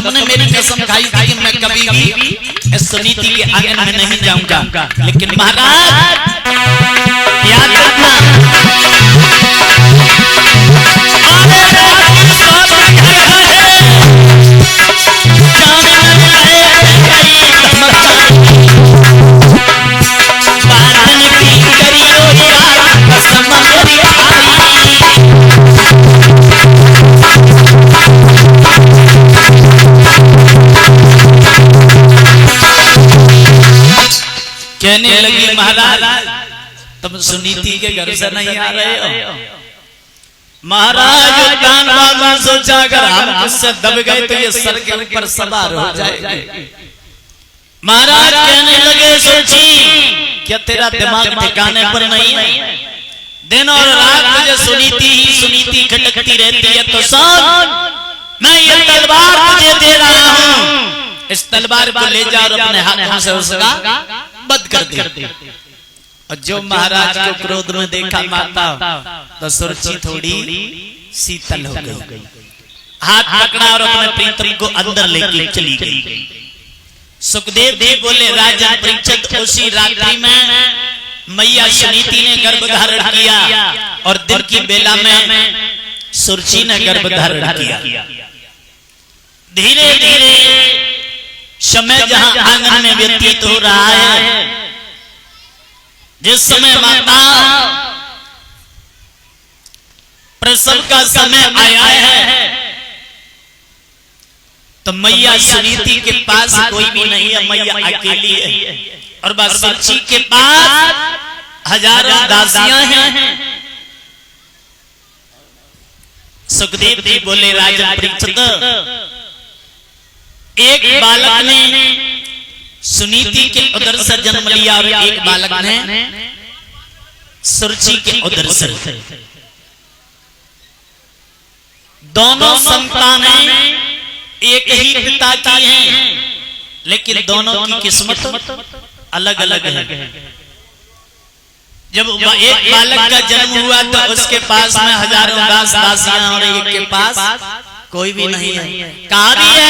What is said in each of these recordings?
तुमने मेरी कसम खाई थी कि मैं कभी भी इस सुनीति के आंगन में नहीं जाऊंगा, लेकिन महाराज याद रखना कहने लगी महाराज तुम सुनीति के घर से नहीं आ रहे हो। महाराज कान वालों सोचा अगर हम उससे दब गए तो ये सर के ऊपर सवार हो जाएंगे। महाराज कहने लगे सोची क्या तेरा दिमाग ठिकाने पर नहीं है? दिन और रात मुझे सुनीति खटकती रहती है, तो सुन मैं ये तलवार तुझे दे रहा हूं, इस तलवार को ले जा और अपने हाथों से उसका बंद कर दे। और जो महाराज को क्रोध में देखा माता तो सुरची थोड़ी शीतल हो गई, हाथ पकड़ा और अपने प्रीतम को अंदर लेके चली गई। सुखदेव जी बोले राजा परीक्षित उसी रात्रि में मैया सुनीति ने गर्भ धारण किया और दिन की बेला में सुरची ने गर्भ धारण किया। धीरे धीरे समय जहां आंगन में व्यतीत हो रहा है, जिस समय माता प्रसव का समय आया है तो मैया सुनीति के पास कोई भी नहीं है, मैया अकेली है और बस सुरची के पास हजारों दासियां हैं। सुखदेव जी बोले राजा परीक्षित एक बालक ने सुनीति के उदर से जन्म लिया और एक बालक ने सुरची के उदर से। दोनों संतानें एक ही पिता की हैं, लेकिन दोनों की किस्मत अलग अलग है। जब एक बालक का जन्म हुआ तो उसके पास में हजारों दासियां और एक के पास कोई भी नहीं है। कहां भी है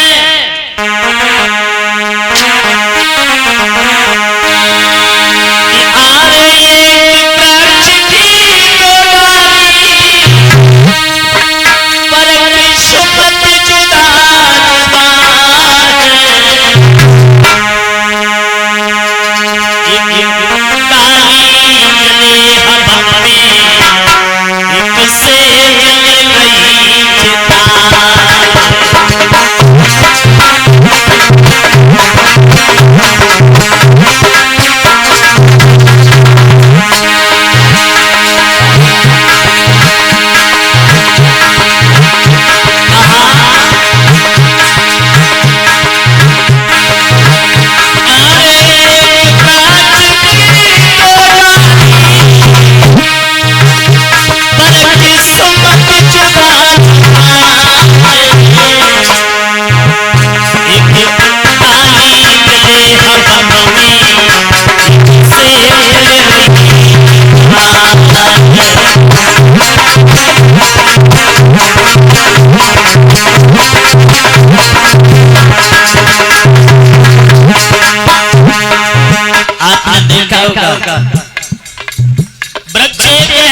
वृक्ष है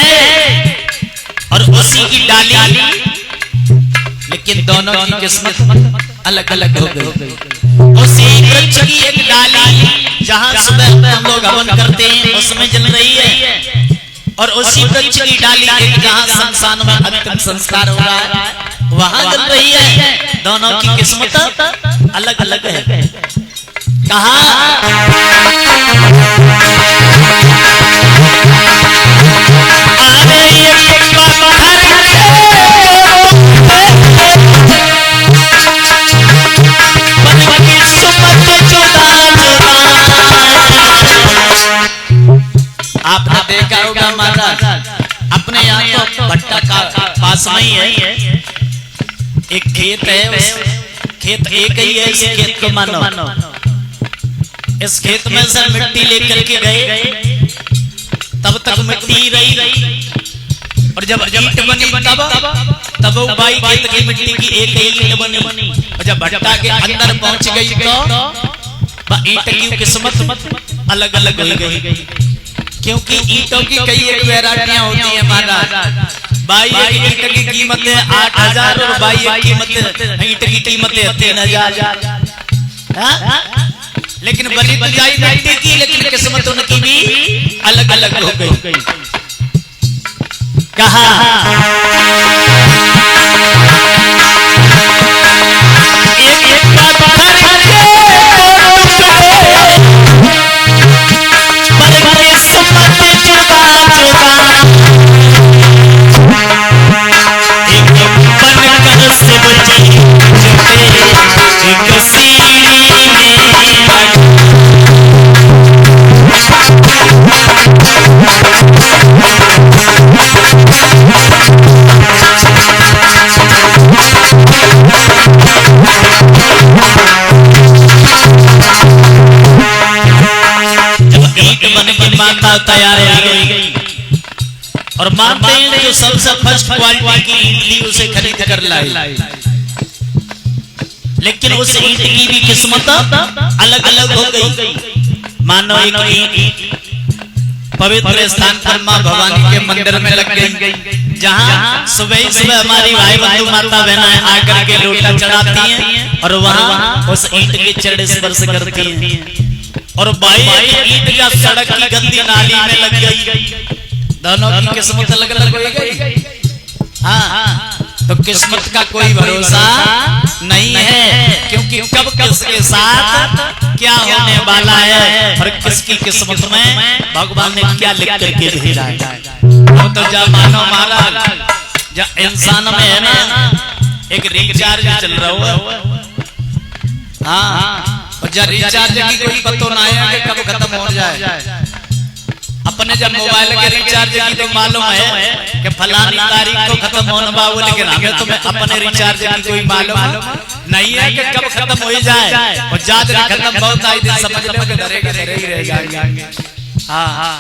और उसी की डाली, लेकिन दोनों की किस्मत अलग अलग हो गई। उसी वृक्ष की एक डाली जहां सुबह हम लोग हवन करते हैं उसमें जल रही है, और उसी वृक्ष की डाली एक जहां संसान में अंतिम संस्कार हो रहा है वहां जल रही है। दोनों की किस्मत अलग अलग है। कहा आपने देखा होगा महाराज अपने यहाँ तो भट्टा का पास में ही है एक खेत है, उस खेत एक ही है। इस खेत को मानो, इस खेत में से मिट्टी लेकर के गए, तब तक मिट्टी रही और जब ईंट बनी तब वो बाई खेत की मिट्टी की एक ईंट बनी। और जब भट्टा के अंदर पहुंच गई तो ईंट की किस्मत अलग अलग हो गई, क्योंकि ईंटों की कई एक वैरायटियां होती हैं महाराज। बाई ईंट की कीमत है 8,000 और बाई ईंट की कीमत है 3,000। लेकिन बनी बजाई मिट्टी की, लेकिन किस्मत उनकी भी अलग अलग हो गई। कहा माता तैयार हो गई और मानते हैं जो सबसे फर्स्ट क्वालिटी की ईंट थी उसे खरीद कर लाई, लेकिन उस ईंट की भी किस्मत अलग अलग हो गई। मानो एक ईंट पवित्र स्थान पर मां भवानी के मंदिर में लग गई, जहां सुबह सुबह हमारी भाई बंधु माता बहनें आकर के लोटा चढ़ाती हैं और वहां उस ईंट के चरण स्पर्श करती हैं। और बाई ईंट का सड़क की गंदी नाली में लग गई। दोनों की किस्मत अलग अलग हो गई। हाँ, तो किस्मत का कोई भरोसा नहीं है, क्योंकि कब किसके साथ क्या होने वाला है और किसकी किस्मत में भगवान ने क्या लिख करके भेजा है। तो जब मानो महाराज जब इंसान में है ना एक रिचार्ज चल रहा हो, हाँ, और जब रिचार्ज की कोई पता ना है कि कब खत्म हो जाए। अपने जब मोबाइल के रिचार्ज की तो मालूम है कि फलानी तारीख को खत्म होने वाला, लेकिन हमें तुम्हें अपने रिचार्ज की कोई मालूम नहीं है कि कब खत्म हो जाए। और ज्यादा खत्म बहुत आई दिन समझ लो कि डरे के डरे ही रह जाएंगे। हाँ हाँ